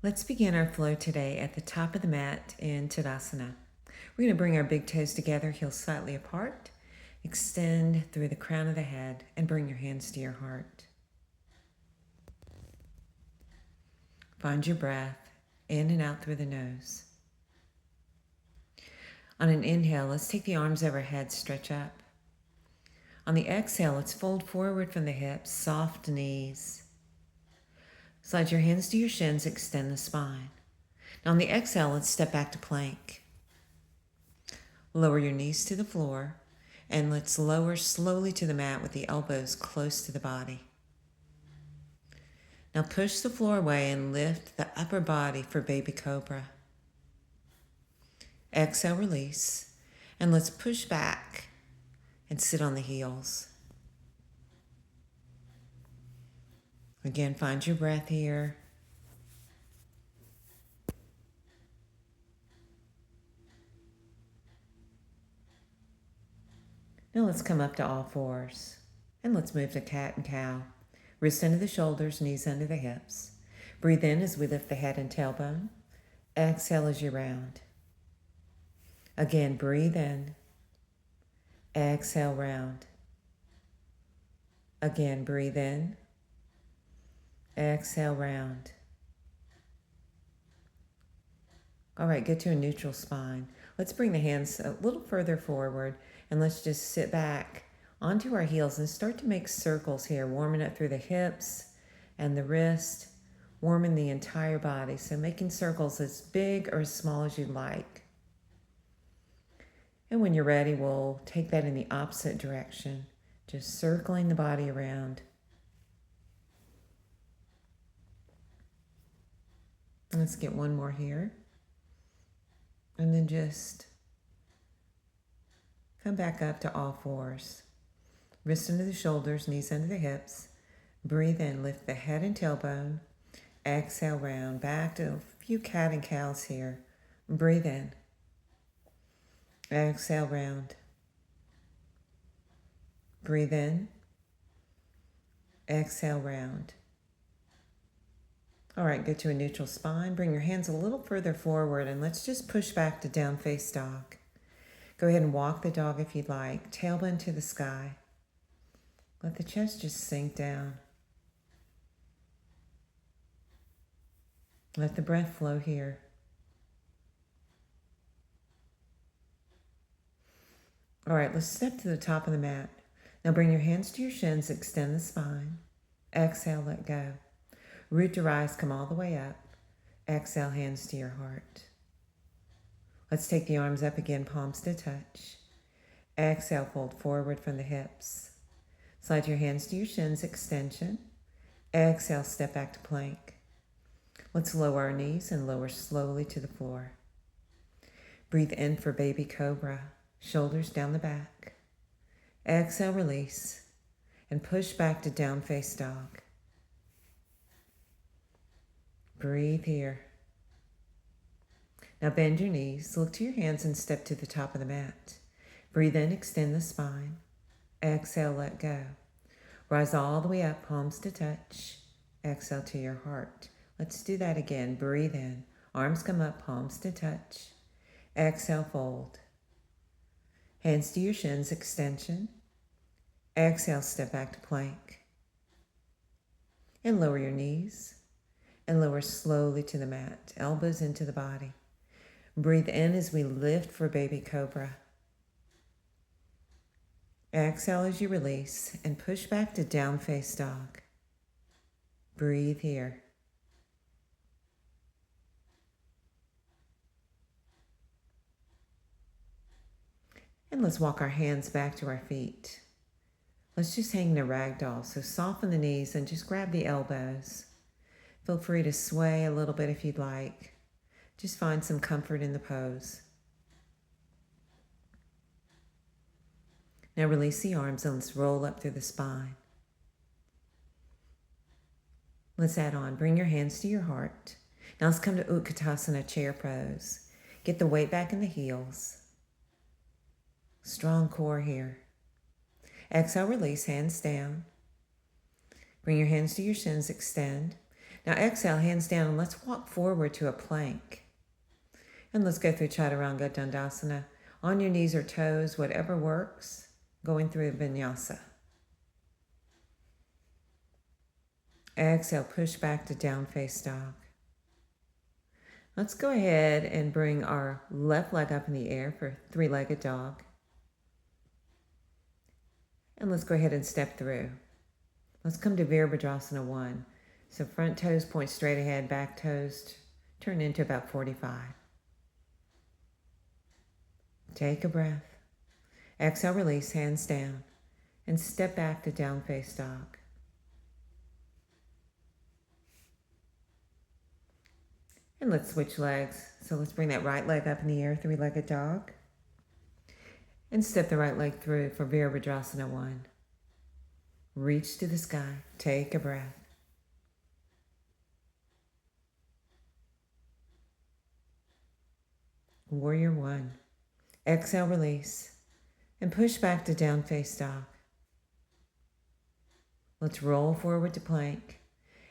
Let's begin our flow today at the top of the mat in Tadasana. We're going to bring our big toes together, heels slightly apart. Extend through the crown of the head and bring your hands to your heart. Find your breath in and out through the nose. On an inhale, let's take the arms overhead, stretch up. On the exhale, let's fold forward from the hips, soft knees. Slide your hands to your shins, extend the spine. Now on the exhale, let's step back to plank. Lower your knees to the floor, and let's lower slowly to the mat with the elbows close to the body. Now push the floor away and lift the upper body for baby cobra. Exhale, release, and let's push back and sit on the heels. Again, find your breath here. Now let's come up to all fours. And let's move to cat and cow. Wrists under the shoulders, knees under the hips. Breathe in as we lift the head and tailbone. Exhale as you round. Again, breathe in. Exhale, round. Again, breathe in. Exhale, round. All right, get to a neutral spine. Let's bring the hands a little further forward and let's just sit back onto our heels and start to make circles here, warming up through the hips and the wrist, warming the entire body. So making circles as big or as small as you like. And when you're ready, we'll take that in the opposite direction, just circling the body around. Let's get one more here. And then just come back up to all fours. Wrists under the shoulders, knees under the hips. Breathe in, lift the head and tailbone. Exhale, round. Back to a few cat and cows here. Breathe in. Exhale, round. Breathe in. Exhale, round. All right, get to a neutral spine. Bring your hands a little further forward and let's just push back to down face dog. Go ahead and walk the dog if you'd like. Tailbone to the sky. Let the chest just sink down. Let the breath flow here. All right, let's step to the top of the mat. Now bring your hands to your shins, extend the spine. Exhale, let go. Root to rise, come all the way up. Exhale, hands to your heart. Let's take the arms up again, palms to touch. Exhale, fold forward from the hips. Slide your hands to your shins, extension. Exhale, step back to plank. Let's lower our knees and lower slowly to the floor. Breathe in for baby cobra, shoulders down the back. Exhale, release, and push back to down face dog. Breathe here. Now bend your knees, look to your hands and step to the top of the mat. Breathe in, extend the spine. Exhale, let go. Rise all the way up, palms to touch. Exhale to your heart. Let's do that again. Breathe in. Arms come up, palms to touch. Exhale, fold. Hands to your shins, extension. Exhale, step back to plank. And lower your knees. And lower slowly to the mat. Elbows into the body. Breathe in as we lift for baby cobra. Exhale as you release and push back to down face dog. Breathe here. And let's walk our hands back to our feet. Let's just hang the ragdoll. So soften the knees and just grab the elbows. Feel free to sway a little bit if you'd like. Just find some comfort in the pose. Now release the arms and let's roll up through the spine. Let's add on. Bring your hands to your heart. Now let's come to Utkatasana, chair pose. Get the weight back in the heels. Strong core here. Exhale, release, hands down. Bring your hands to your shins, extend. Now exhale, hands down, and let's walk forward to a plank. And let's go through Chaturanga Dandasana. On your knees or toes, whatever works, going through Vinyasa. Exhale, push back to down face dog. Let's go ahead and bring our left leg up in the air for three-legged dog. And let's go ahead and step through. Let's come to Virabhadrasana 1. So front toes point straight ahead, back toes turn into about 45. Take a breath. Exhale, release, hands down. And step back to down face dog. And let's switch legs. So let's bring that right leg up in the air, three-legged dog. And step the right leg through for Virabhadrasana 1. Reach to the sky. Take a breath. Warrior 1. Exhale, release. And push back to down face dog. Let's roll forward to plank.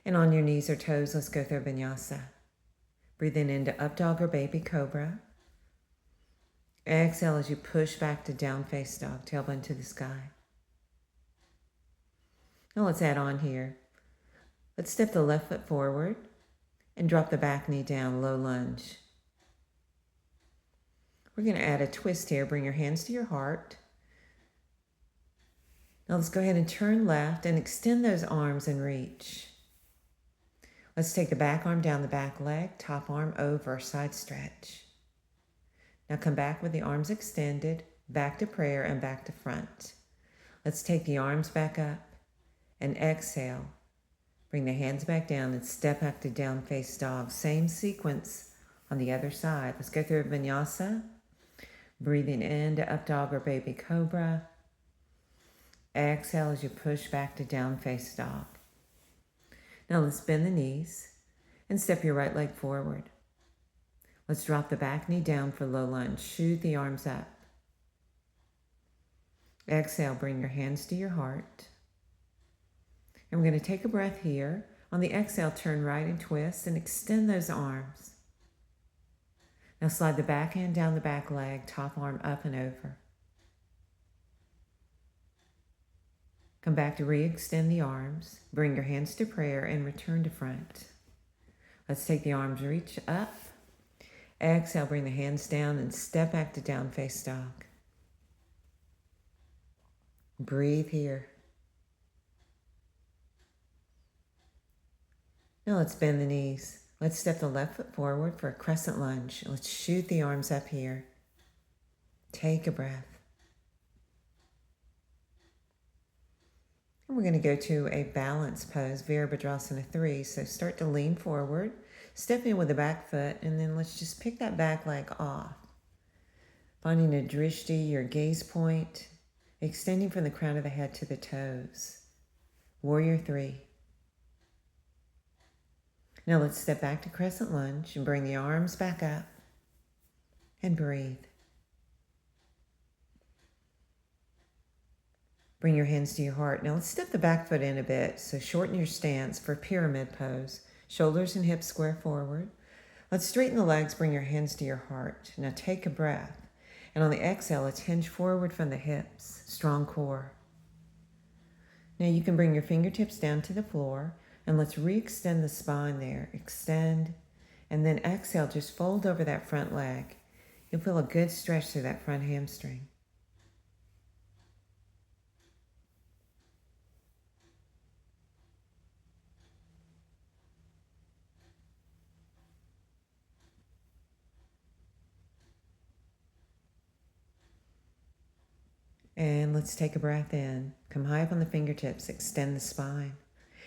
And on your knees or toes, let's go through Vinyasa. Breathing into up dog or baby cobra. Exhale as you push back to down face dog, tailbone to the sky. Now let's add on here. Let's step the left foot forward and drop the back knee down, low lunge. We're going to add a twist here. Bring your hands to your heart. Now let's go ahead and turn left and extend those arms and reach. Let's take the back arm down the back leg, top arm over, side stretch. Now come back with the arms extended, back to prayer and back to front. Let's take the arms back up and exhale. Bring the hands back down and step back to down face dog. Same sequence on the other side. Let's go through Vinyasa. Breathing into up dog or baby cobra. Exhale as you push back to down face dog. Now let's bend the knees and step your right leg forward. Let's drop the back knee down for low lunge. Shoot the arms up. Exhale, bring your hands to your heart. And we're going to take a breath here. On the exhale, turn right and twist and extend those arms. Now slide the back hand down the back leg, top arm up and over. Come back to re-extend the arms. Bring your hands to prayer and return to front. Let's take the arms, reach up. Exhale, bring the hands down and step back to down face dog. Breathe here. Now let's bend the knees. Let's step the left foot forward for a crescent lunge. Let's shoot the arms up here. Take a breath. And we're going to go to a balance pose, Virabhadrasana 3. So start to lean forward, step in with the back foot, and then let's just pick that back leg off. Finding a drishti, your gaze point, extending from the crown of the head to the toes. Warrior 3. Now let's step back to crescent lunge and bring the arms back up and breathe. Bring your hands to your heart. Now let's step the back foot in a bit. So shorten your stance for pyramid pose. Shoulders and hips square forward. Let's straighten the legs. Bring your hands to your heart. Now take a breath. And on the exhale, let's hinge forward from the hips. Strong core. Now you can bring your fingertips down to the floor. And let's re-extend the spine there. Extend. And then exhale, just fold over that front leg. You'll feel a good stretch through that front hamstring. And let's take a breath in. Come high up on the fingertips, extend the spine.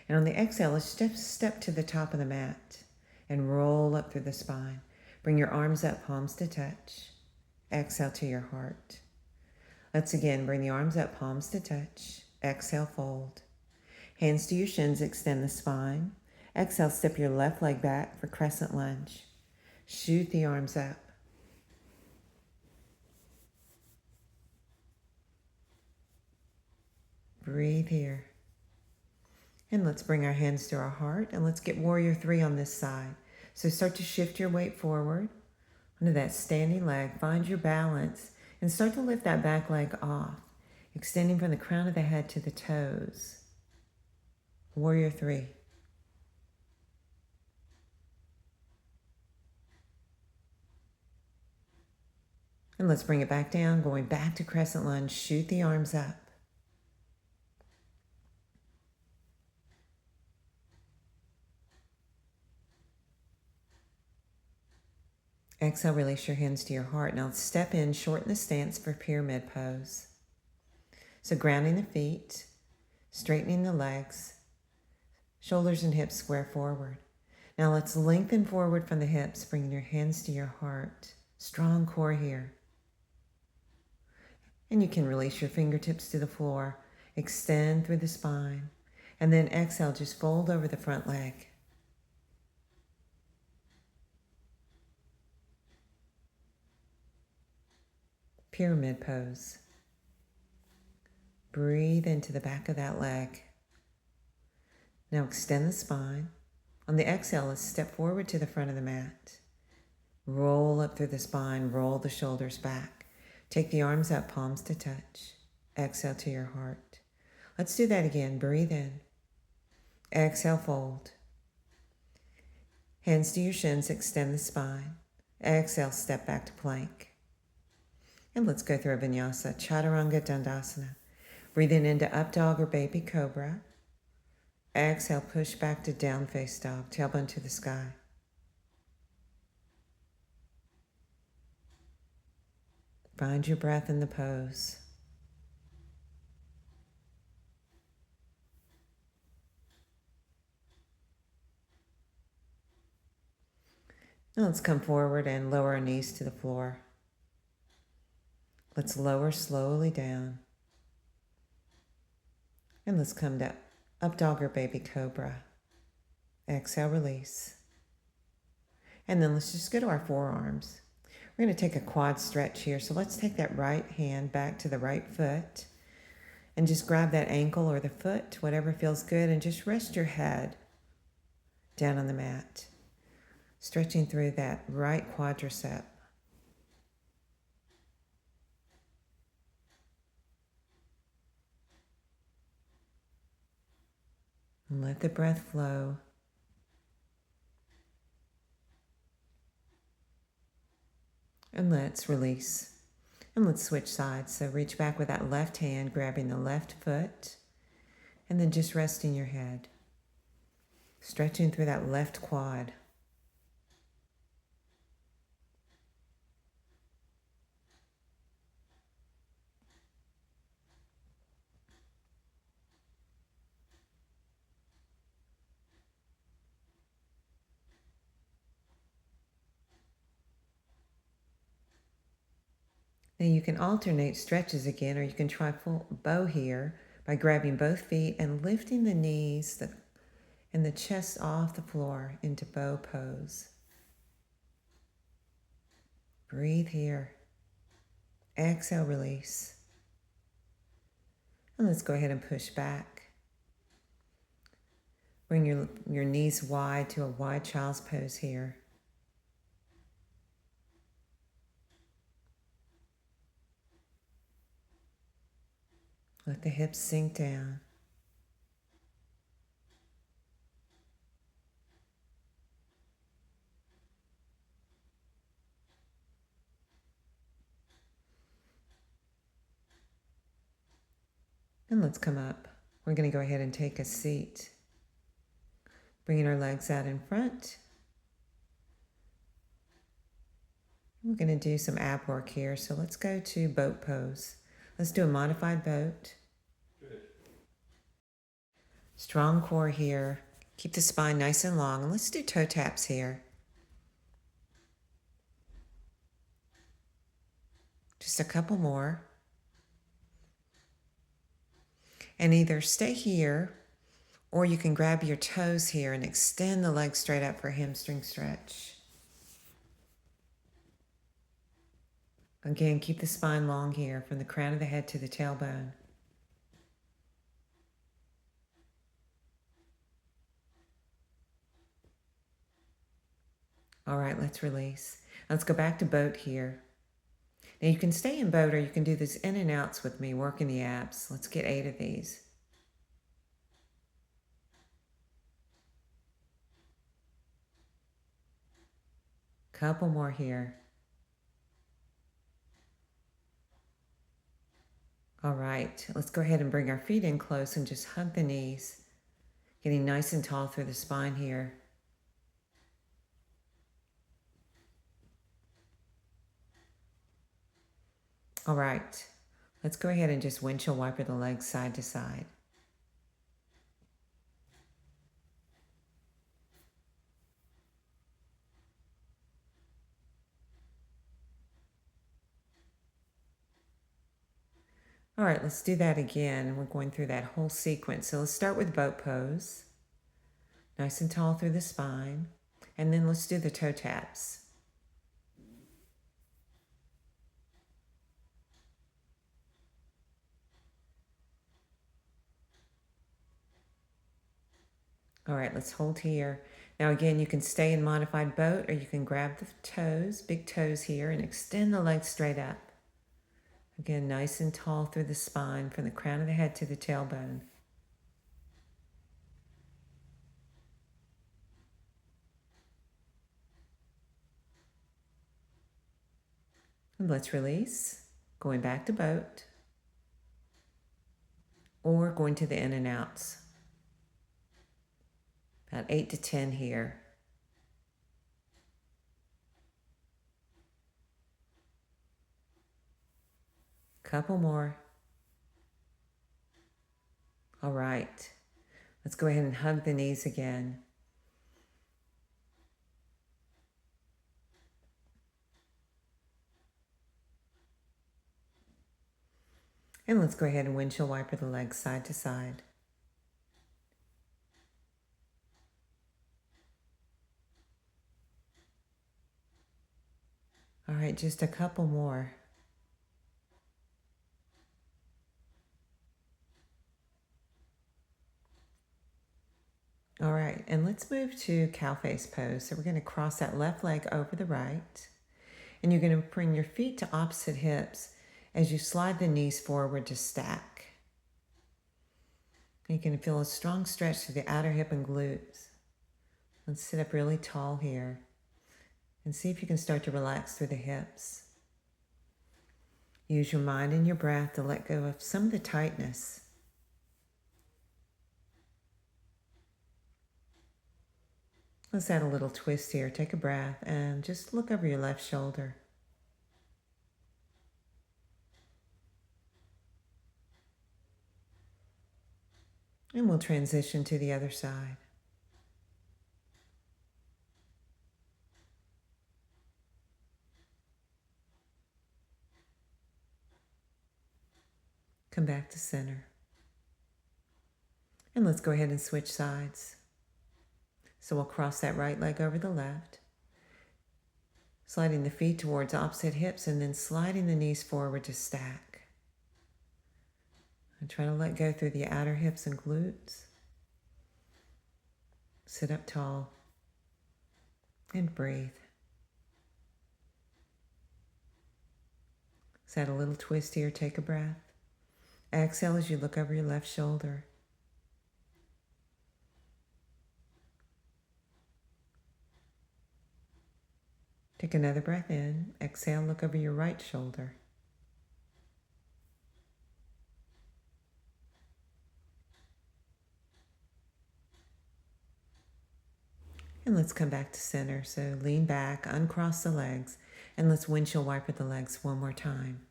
And on the exhale, let's just step to the top of the mat and roll up through the spine. Bring your arms up, palms to touch. Exhale to your heart. Let's again bring the arms up, palms to touch. Exhale, fold. Hands to your shins, extend the spine. Exhale, step your left leg back for crescent lunge. Shoot the arms up. Breathe here. And let's bring our hands to our heart and let's get warrior 3 on this side. So start to shift your weight forward onto that standing leg. Find your balance and start to lift that back leg off, extending from the crown of the head to the toes. Warrior 3. And let's bring it back down, going back to crescent lunge. Shoot the arms up. Exhale, release your hands to your heart. Now step in, shorten the stance for pyramid pose. So grounding the feet, straightening the legs, shoulders and hips square forward. Now let's lengthen forward from the hips, bringing your hands to your heart. Strong core here. And you can release your fingertips to the floor, extend through the spine, and then exhale, just fold over the front leg. Pyramid pose. Breathe into the back of that leg. Now extend the spine. On the exhale, let's step forward to the front of the mat. Roll up through the spine, roll the shoulders back. Take the arms up, palms to touch. Exhale to your heart. Let's do that again. Breathe in. Exhale, fold. Hands to your shins, extend the spine. Exhale, step back to plank. And let's go through a vinyasa, chaturanga dandasana. Breathing into up dog or baby cobra. Exhale, push back to down face dog, tailbone to the sky. Find your breath in the pose. Now let's come forward and lower our knees to the floor. Let's lower slowly down. And let's come to up dog or baby cobra. Exhale, release. And then let's just go to our forearms. We're going to take a quad stretch here. So let's take that right hand back to the right foot and just grab that ankle or the foot, whatever feels good, and just rest your head down on the mat, stretching through that right quadricep. And let the breath flow. And let's release. And let's switch sides. So reach back with that left hand, grabbing the left foot, and then just resting your head. Stretching through that left quad. Now you can alternate stretches again, or you can try full bow here by grabbing both feet and lifting the knees and the chest off the floor into bow pose. Breathe here. Exhale, release. And let's go ahead and push back. Bring your knees wide to a wide child's pose here. Let the hips sink down. And let's come up. We're going to go ahead and take a seat. Bringing our legs out in front. We're going to do some ab work here. So let's go to boat pose. Let's do a modified boat. Good. Strong core here. Keep the spine nice and long. And let's do toe taps here. Just a couple more. And either stay here, or you can grab your toes here and extend the legs straight up for a hamstring stretch. Again, keep the spine long here from the crown of the head to the tailbone. All right, let's release. Let's go back to boat here. Now you can stay in boat or you can do this in and outs with me, working the abs. Let's get 8 of these. Couple more here. All right, let's go ahead and bring our feet in close and just hug the knees, getting nice and tall through the spine here. All right, let's go ahead and just windshield wiper the legs side to side. All right, let's do that again. And we're going through that whole sequence. So let's start with boat pose. Nice and tall through the spine. And then let's do the toe taps. All right, let's hold here. Now again, you can stay in modified boat or you can grab the toes, big toes here, and extend the legs straight up. Again, nice and tall through the spine from the crown of the head to the tailbone. And let's release, going back to boat or going to the in and outs. About 8 to 10 here. Couple more. All right. Let's go ahead and hug the knees again. And let's go ahead and windshield wiper the legs side to side. All right, just a couple more. All right, and let's move to cow face pose. So we're going to cross that left leg over the right. And you're going to bring your feet to opposite hips as you slide the knees forward to stack. You can feel a strong stretch through the outer hip and glutes. Let's sit up really tall here and see if you can start to relax through the hips. Use your mind and your breath to let go of some of the tightness. Let's add a little twist here. Take a breath and just look over your left shoulder. And we'll transition to the other side. Come back to center. And let's go ahead and switch sides. So we'll cross that right leg over the left, sliding the feet towards opposite hips and then sliding the knees forward to stack. And try to let go through the outer hips and glutes. Sit up tall and breathe. Let's add a little twist here. Take a breath. Exhale as you look over your left shoulder. Take another breath in. Exhale, look over your right shoulder. And let's come back to center. So lean back, uncross the legs, and let's windshield wiper the legs one more time.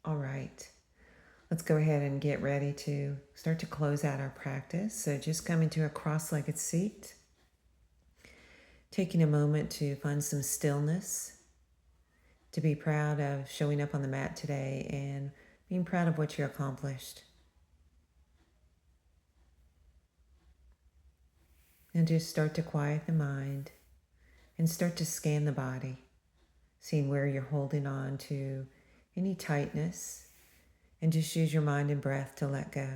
All right, let's go ahead and get ready to start to close out our practice. So just come into a cross-legged seat, taking a moment to find some stillness, to be proud of showing up on the mat today and being proud of what you accomplished. And just start to quiet the mind and start to scan the body. seeing where you're holding on to any tightness, and just use your mind and breath to let go.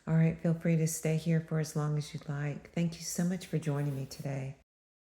All right, feel free to stay here for as long as you'd like. Thank you so much for joining me today.